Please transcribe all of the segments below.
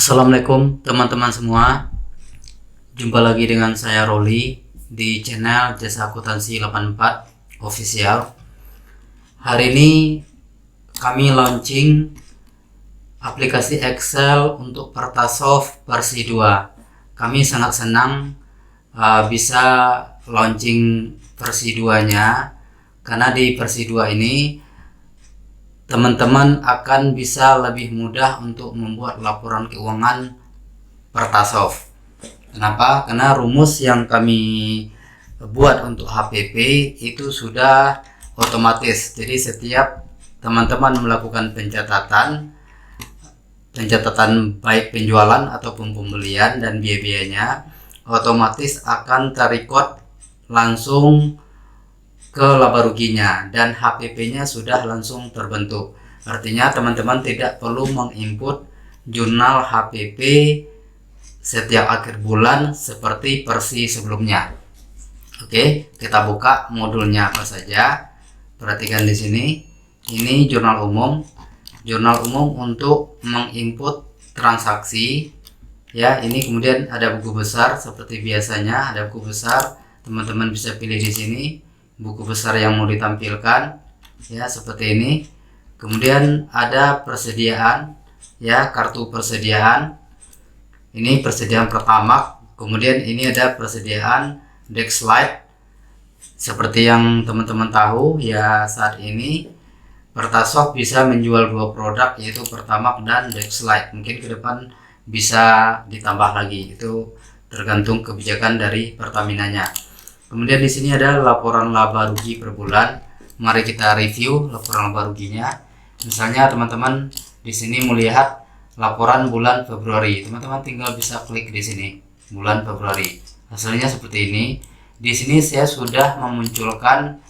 Assalamualaikum teman-teman semua. Jumpa lagi dengan saya Roli di channel Jasa Akuntansi 84 Official. Hari ini kami launching aplikasi Excel untuk Pertasoft versi 2. Kami sangat senang bisa launching versi 2-nya, karena di versi 2 ini teman-teman akan bisa lebih mudah untuk membuat laporan keuangan Pertasoft. Kenapa? Karena rumus yang kami buat untuk HPP itu sudah otomatis. Jadi setiap teman-teman melakukan pencatatan baik penjualan ataupun pembelian dan biaya-biayanya, otomatis akan terrecord langsung ke laba ruginya dan HPP-nya sudah langsung terbentuk. Artinya teman-teman tidak perlu menginput jurnal HPP setiap akhir bulan seperti versi sebelumnya. Oke, kita buka modulnya apa saja. Perhatikan di sini. Ini jurnal umum. Jurnal umum untuk menginput transaksi. Ya, ini kemudian ada buku besar seperti biasanya, ada buku besar. Teman-teman bisa pilih di sini buku besar yang mau ditampilkan, ya, seperti ini. Kemudian ada persediaan, ya, kartu persediaan. Ini persediaan pertama. Kemudian ini ada persediaan Dexlite. Seperti yang teman-teman tahu, ya, saat ini Pertasoft bisa menjual dua produk, yaitu Pertamax dan Dexlite. Mungkin ke depan bisa ditambah lagi, itu tergantung kebijakan dari Pertamina-nya. Kemudian di sini ada laporan laba rugi per bulan. Mari kita review laporan laba ruginya. Misalnya teman-teman di sini melihat laporan bulan Februari. Teman-teman tinggal bisa klik di sini bulan Februari. Hasilnya seperti ini. Di sini saya sudah memunculkan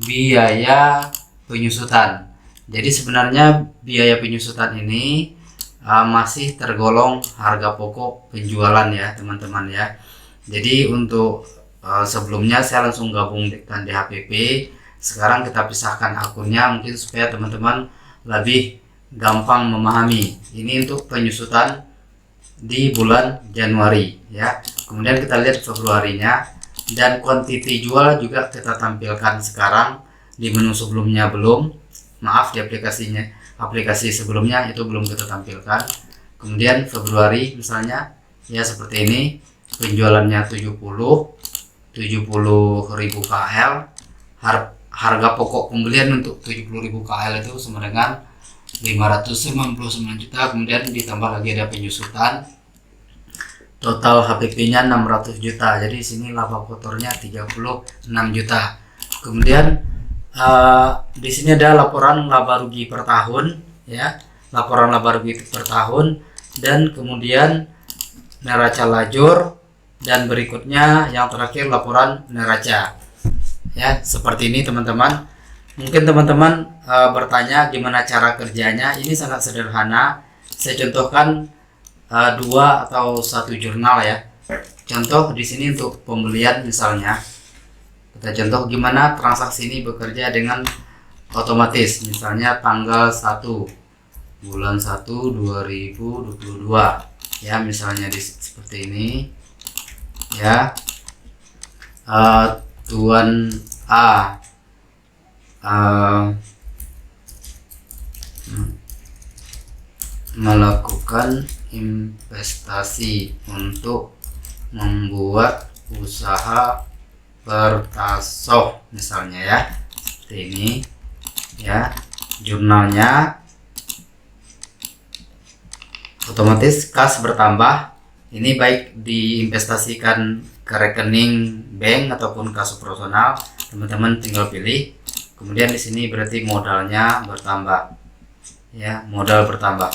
biaya penyusutan. Jadi sebenarnya biaya penyusutan ini masih tergolong harga pokok penjualan, ya teman-teman, ya. Jadi untuk sebelumnya saya langsung gabungkan di HPP. Sekarang kita pisahkan akunnya mungkin supaya teman-teman lebih gampang memahami. Ini untuk penyusutan di bulan Januari, ya. Kemudian kita lihat Februarinya, dan quantity jual juga kita tampilkan sekarang. Di menu sebelumnya belum, maaf, di aplikasi sebelumnya itu belum kita tampilkan. Kemudian Februari misalnya, ya, seperti ini. Penjualannya 70.000 KL. Harga pokok pembelian untuk 70.000 KL itu sama dengan 599 juta. Kemudian ditambah lagi ada penyusutan. Total HPP-nya 600 juta. Jadi sini laba kotornya 36 juta. Kemudian di sini ada laporan laba rugi per tahun, ya. Laporan laba rugi per tahun, dan kemudian neraca lajur, dan berikutnya yang terakhir laporan neraca, ya, seperti ini teman-teman. Mungkin teman-teman bertanya gimana cara kerjanya. Ini sangat sederhana. Saya contohkan dua atau satu jurnal, ya. Contoh di sini untuk pembelian misalnya. Kita contoh gimana transaksi ini bekerja dengan otomatis. Misalnya tanggal 1 bulan 1 2022, ya, misalnya seperti ini, ya. Tuan A melakukan investasi untuk membuat usaha Pertasoft misalnya, ya, seperti ini, ya. Jurnalnya otomatis kas bertambah. Ini baik diinvestasikan ke rekening bank ataupun kas operasional, teman-teman tinggal pilih. Kemudian di sini berarti modalnya bertambah, ya, modal bertambah.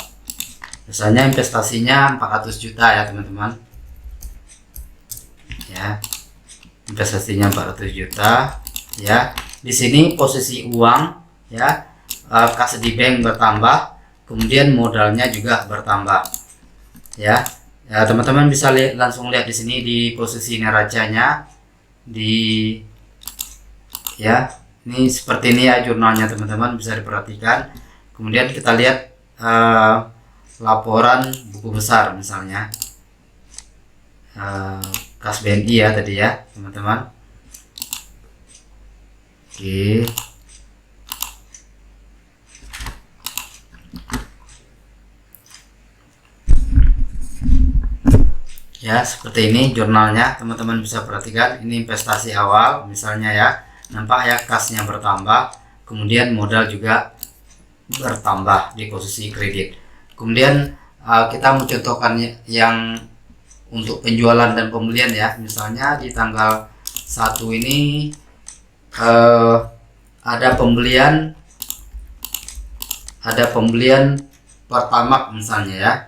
Misalnya investasinya 400 juta, ya teman-teman, ya. Investasinya 400 juta, ya. Di sini posisi uang, ya, kas di bank bertambah, kemudian modalnya juga bertambah, ya. Ya, teman-teman bisa langsung lihat di sini di posisi neracanya, ya. Ini seperti ini, ya, jurnalnya teman-teman bisa diperhatikan. Kemudian kita lihat laporan buku besar misalnya, kas BNI ya tadi ya teman-teman. Oke, ya seperti ini jurnalnya, teman-teman bisa perhatikan. Ini investasi awal misalnya ya, nampak ya kasnya bertambah, kemudian modal juga bertambah di posisi kredit. Kemudian kita mencontohkan yang untuk penjualan dan pembelian ya, misalnya di tanggal 1 ini ada pembelian Pertamax misalnya ya,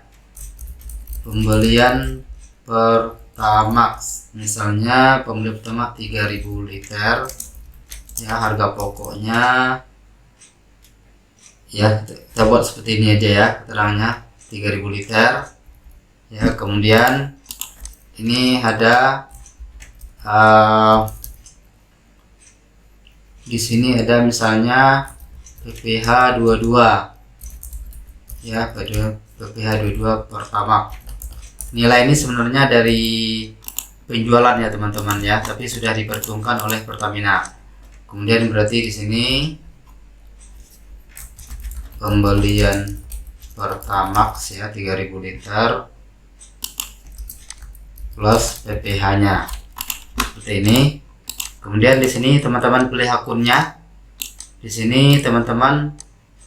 pembelian Pertamax misalnya, pembelian Pertamax 3000 liter ya, harga pokoknya ya kita buat seperti ini aja ya, keterangannya 3000 liter ya. Kemudian ini ada di sini ada misalnya PPh 22 ya, PPh 22 Pertamax. Nilai ini sebenarnya dari penjualan ya teman-teman ya, tapi sudah diperhitungkan oleh Pertamina. Kemudian berarti di sini pembelian Pertamax ya 3000 liter plus PPh-nya seperti ini. Kemudian di sini teman-teman pilih akunnya. Di sini teman-teman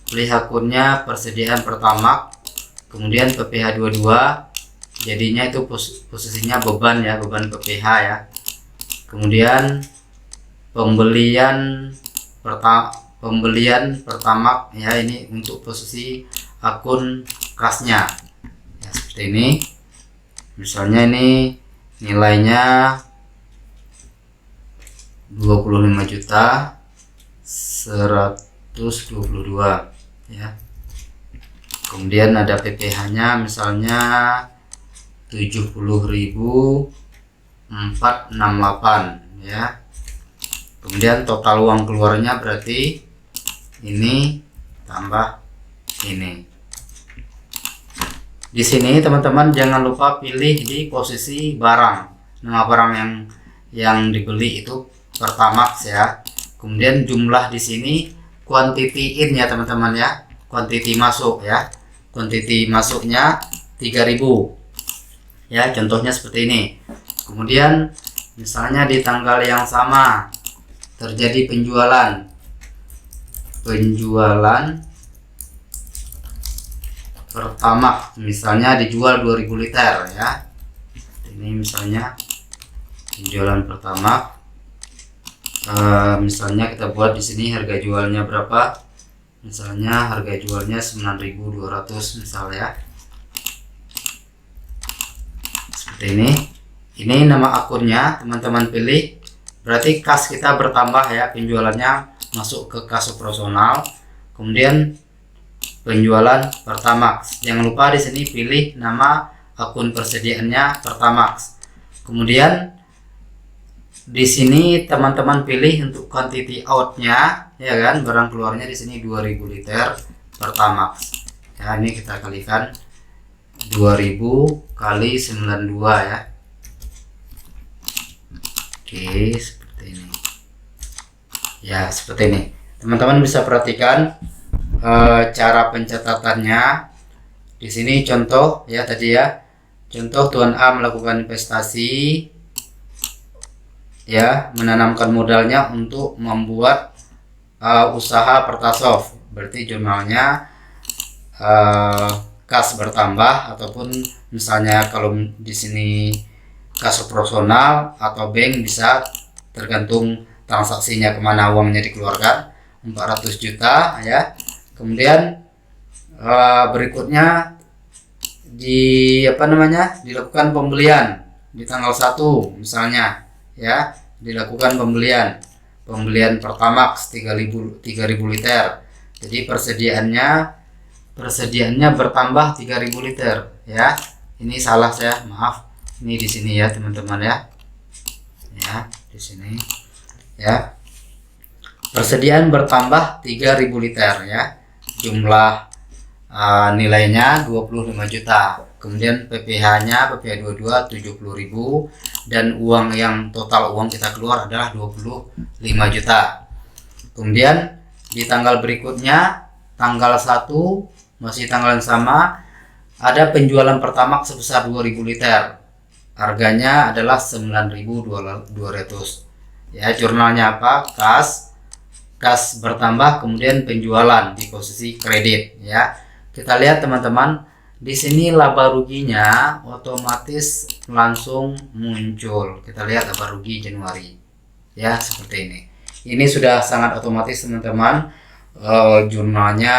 pilih akunnya persediaan Pertamax, kemudian PPh 22. Jadinya itu posisinya beban ya, beban PPh ya. Kemudian pembelian Pertamax ya, ini untuk posisi akun kasnya ya, seperti ini. Misalnya ini nilainya 25.122 ya. Kemudian ada PPh-nya misalnya 70.468 ya. Kemudian total uang keluarnya berarti ini tambah ini. Di sini teman-teman jangan lupa pilih di posisi barang, nama barang yang dibeli itu Pertamax ya. Kemudian jumlah di sini quantity in ya teman-teman ya, quantity masuk ya. Quantity masuknya 3000 ya, contohnya seperti ini. Kemudian misalnya di tanggal yang sama terjadi penjualan Pertamax, misalnya dijual 2000 liter ya. Ini misalnya penjualan Pertamax, misalnya kita buat di sini harga jualnya berapa, misalnya harga jualnya 9.200 misalnya seperti ini. Ini nama akunnya teman-teman pilih, berarti kas kita bertambah ya, penjualannya masuk ke kas operasional. Kemudian penjualan Pertamax, jangan lupa di sini pilih nama akun persediaannya Pertamax. Kemudian di sini teman-teman pilih untuk quantity outnya ya kan, barang keluarnya di sini 2000 liter Pertamax ya. Ini kita kalikan 2000 kali 92 ya. Oke, seperti ini ya, seperti ini teman-teman bisa perhatikan cara pencatatannya. Di sini contoh ya tadi ya, contoh Tuan A melakukan investasi ya, menanamkan modalnya untuk membuat usaha Pertasoft. Berarti jurnalnya kas bertambah, ataupun misalnya kalau di sini kas operasional atau bank bisa tergantung transaksinya kemana uangnya dikeluarkan, 400 juta ya. Kemudian berikutnya dilakukan pembelian di tanggal 1 misalnya ya, dilakukan pembelian Pertamax 3000 liter. Jadi persediaannya bertambah 3000 liter ya. Ini salah saya, maaf. Ini di sini ya teman-teman ya. Ya, di sini ya. Persediaan bertambah 3000 liter ya. Jumlah nilainya 25 juta. Kemudian PPh-nya PPh 22 70.000 dan uang yang total uang kita keluar adalah 25 juta. Kemudian di tanggal berikutnya, tanggal 1, masih tanggal yang sama, ada penjualan Pertamax sebesar 2000 liter. Harganya adalah 9.200. Ya, jurnalnya apa? Kas bertambah, kemudian penjualan di posisi kredit, ya. Kita lihat teman-teman, di sini laba ruginya otomatis langsung muncul. Kita lihat laba rugi Januari, ya, seperti ini. Ini sudah sangat otomatis teman-teman. Jurnalnya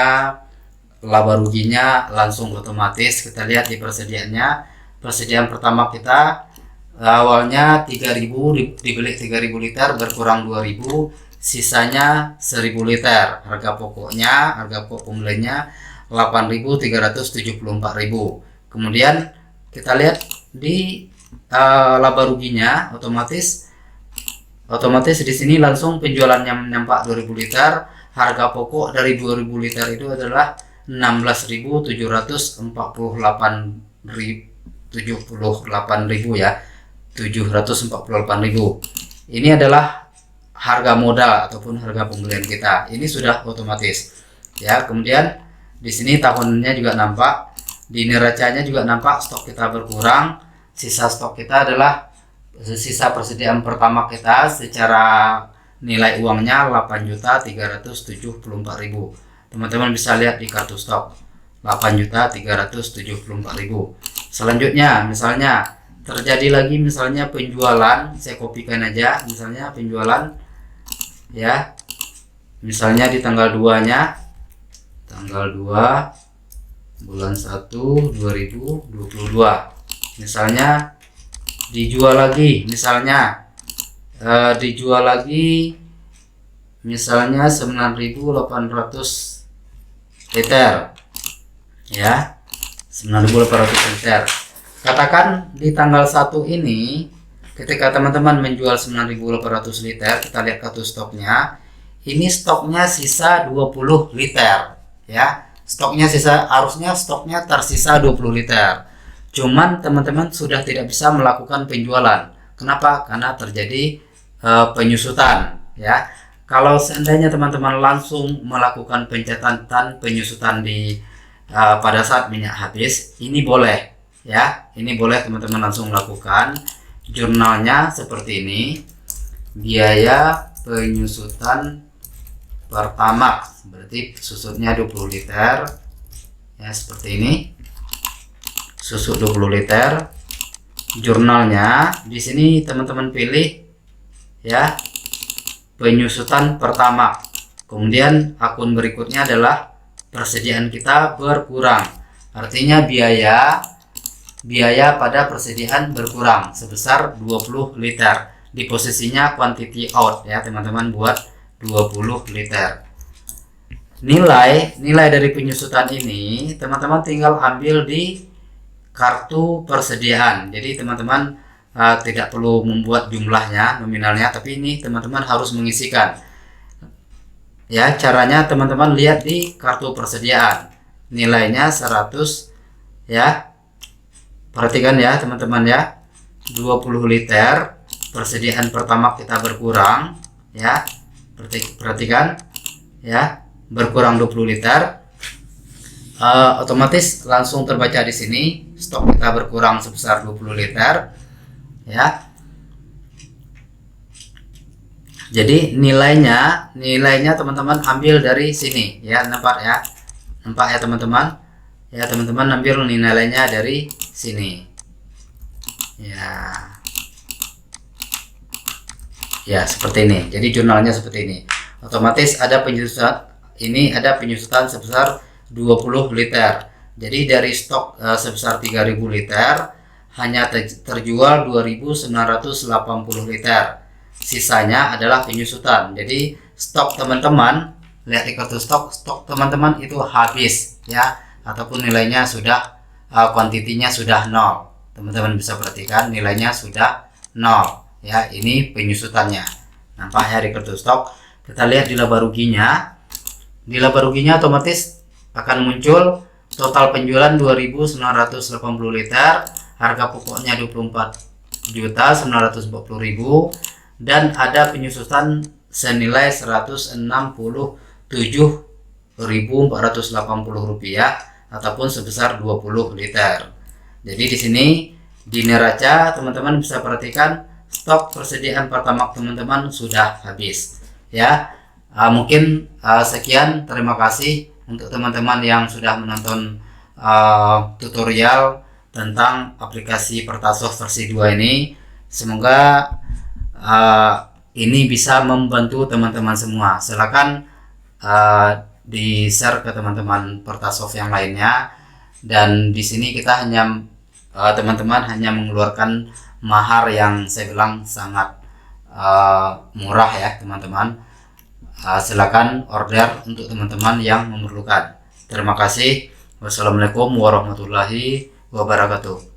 laba ruginya langsung otomatis. Kita lihat di persediaannya. Persediaan pertama kita awalnya 3000, dibeli 3000 liter, berkurang 2000, sisanya 1000 liter. Harga pokok pembelinya 8.374.000. Kemudian kita lihat di laba ruginya otomatis di sini langsung penjualannya nampak 2000 liter. Harga pokok dari 2000 liter itu adalah 16.748.000 ya. 748.000. Ini adalah harga modal ataupun harga pembelian kita. Ini sudah otomatis. Ya, kemudian di sini tahunnya juga nampak, di neracanya juga nampak stok kita berkurang. Sisa stok kita adalah sisa persediaan pertama kita secara nilai uangnya 8.374.000. Teman-teman bisa lihat di kartu stok 8.374.000. Selanjutnya misalnya terjadi lagi misalnya penjualan, saya kopikan aja misalnya penjualan ya, misalnya di tanggal 2 nya, tanggal 2 bulan 1 2022 misalnya dijual lagi, misalnya dijual lagi misalnya 9.800 liter ya, 9.800 liter. Katakan di tanggal 1 ini ketika teman-teman menjual 9.800 liter, kita lihat kartu stoknya. Ini stoknya sisa 20 liter ya. Stoknya sisa, harusnya stoknya tersisa 20 liter. Cuman teman-teman sudah tidak bisa melakukan penjualan. Kenapa? Karena terjadi penyusutan ya. Kalau seandainya teman-teman langsung melakukan pencatatan penyusutan di pada saat minyak habis, ini boleh ya, ini boleh teman-teman langsung melakukan. Jurnalnya seperti ini, biaya penyusutan Pertamax, berarti susutnya 20 liter ya, seperti ini, susut 20 liter. Jurnalnya di sini teman-teman pilih ya, penyusutan Pertamax. Kemudian akun berikutnya adalah persediaan kita berkurang, artinya biaya pada persediaan berkurang sebesar 20 liter. Di posisinya quantity out ya teman-teman, buat 20 liter. Nilai dari penyusutan ini teman-teman tinggal ambil di kartu persediaan. Jadi teman-teman tidak perlu membuat jumlahnya, nominalnya, tapi ini teman-teman harus mengisikan. Ya, caranya teman-teman lihat di kartu persediaan. Nilainya 100 ya. Perhatikan ya teman-teman ya, 20 liter, persediaan pertama kita berkurang ya, perhatikan ya, berkurang 20 liter. Otomatis langsung terbaca di sini stok kita berkurang sebesar 20 liter ya. Jadi nilainya teman-teman ambil dari sini ya, nampak ya teman-teman ya, teman-teman ambil nilainya dari sini ya seperti ini. Jadi jurnalnya seperti ini, otomatis ada penyusutan, ini ada penyusutan sebesar 20 liter. Jadi dari stok sebesar 3000 liter hanya terjual 2980 liter, sisanya adalah penyusutan. Jadi stok teman-teman, lihat di kartu stok teman-teman itu habis ya, ataupun nilainya sudah kuantitinya sudah 0. Teman-teman bisa perhatikan nilainya sudah 0 ya. Ini penyusutannya, nampak ya di kartu stok. Kita lihat di laba ruginya. Di laba ruginya otomatis akan muncul total penjualan 2.980 liter, harga pokoknya 24.940.000, dan ada penyusutan senilai 167.480 rupiah ataupun sebesar 20 liter. Jadi di sini di neraca teman-teman bisa perhatikan stok persediaan Pertamax teman-teman sudah habis ya. Mungkin sekian, terima kasih untuk teman-teman yang sudah menonton tutorial tentang aplikasi Pertasoft versi 2 ini. Semoga ini bisa membantu teman-teman semua. Silakan di share ke teman-teman Pertasoft yang lainnya. Dan di sini kita hanya teman-teman hanya mengeluarkan mahar yang saya bilang sangat murah ya teman-teman. Silakan order untuk teman-teman yang memerlukan. Terima kasih. Wassalamualaikum warahmatullahi wabarakatuh.